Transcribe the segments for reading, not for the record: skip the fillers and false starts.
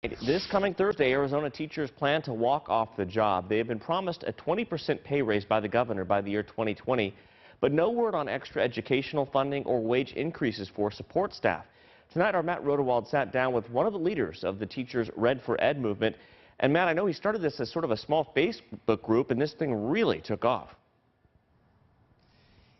This coming Thursday, Arizona teachers plan to walk off the job. They have been promised a 20% pay raise by the governor by the year 2020, but no word on extra educational funding or wage increases for support staff. Tonight, our Matt Rodewald sat down with one of the leaders of the Teachers Red for Ed movement. And Matt, I know he started this as sort of a small Facebook group, and this thing really took off.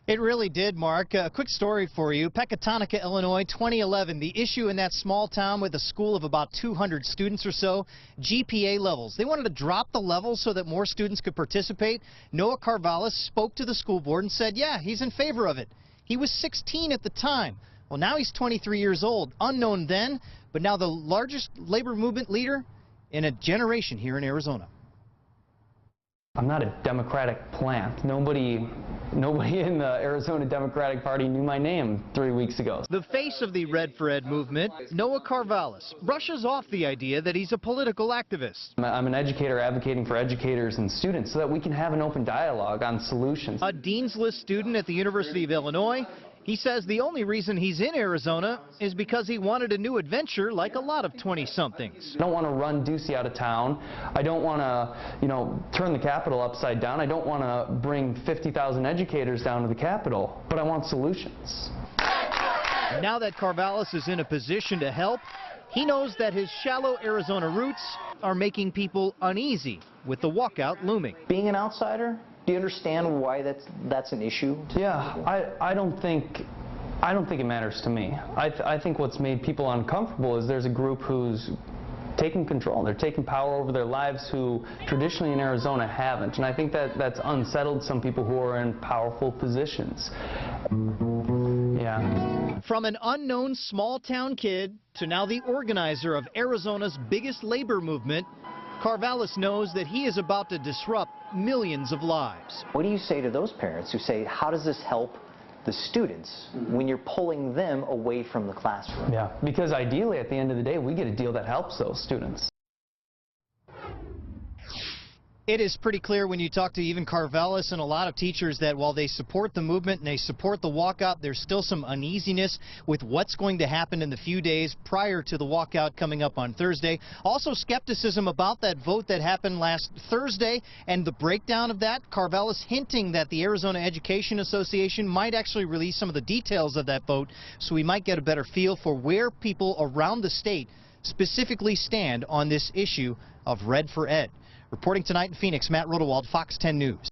It really did, Mark. A quick story for you. Pecatonica, Illinois, 2011. The issue in that small town with a school of about 200 students or so, GPA levels. They wanted to drop the levels so that more students could participate. Noah Carvallis spoke to the school board and said, yeah, he's in favor of it. He was 16 at the time. Well, now he's 23 years old. Unknown then, but now the largest labor movement leader in a generation here in Arizona. I'm not a Democratic plant. Nobody in the Arizona Democratic Party knew my name 3 weeks ago. The face of the Red for Ed movement, Noah Carvallis, brushes off the idea that he's a political activist. I'm an educator advocating for educators and students so that we can have an open dialogue on solutions. A Dean's List student at the University of Illinois, he says the only reason he's in Arizona is because he wanted a new adventure like a lot of 20-somethings. I don't want to run Ducey out of town. I don't want to, turn the Capitol upside down. I don't want to bring 50,000 educators down to the Capitol, but I want solutions. Now that Carvallis is in a position to help, he knows that his shallow Arizona roots are making people uneasy with the walkout looming. Being an outsider, do you understand why that's an issue? Yeah, I don't think it matters to me. I think what's made people uncomfortable is there's a group who's taking control. They're taking power over their lives who traditionally in Arizona haven't. And I think that's unsettled some people who are in powerful positions. Yeah. From an unknown small-town kid to now the organizer of Arizona's biggest labor movement, Carvallis knows that he is about to disrupt millions of lives. What do you say to those parents who say, how does this help the students when you're pulling them away from the classroom? Yeah, because ideally at the end of the day, we get a deal that helps those students. It is pretty clear when you talk to even Carvallis and a lot of teachers that while they support the movement and they support the walkout, there's still some uneasiness with what's going to happen in the few days prior to the walkout coming up on Thursday. Also skepticism about that vote that happened last Thursday and the breakdown of that. Carvallis hinting that the Arizona Education Association might actually release some of the details of that vote so we might get a better feel for where people around the state specifically stand on this issue of Red for Ed. Reporting tonight in Phoenix, Matt Rodewald, Fox 10 News.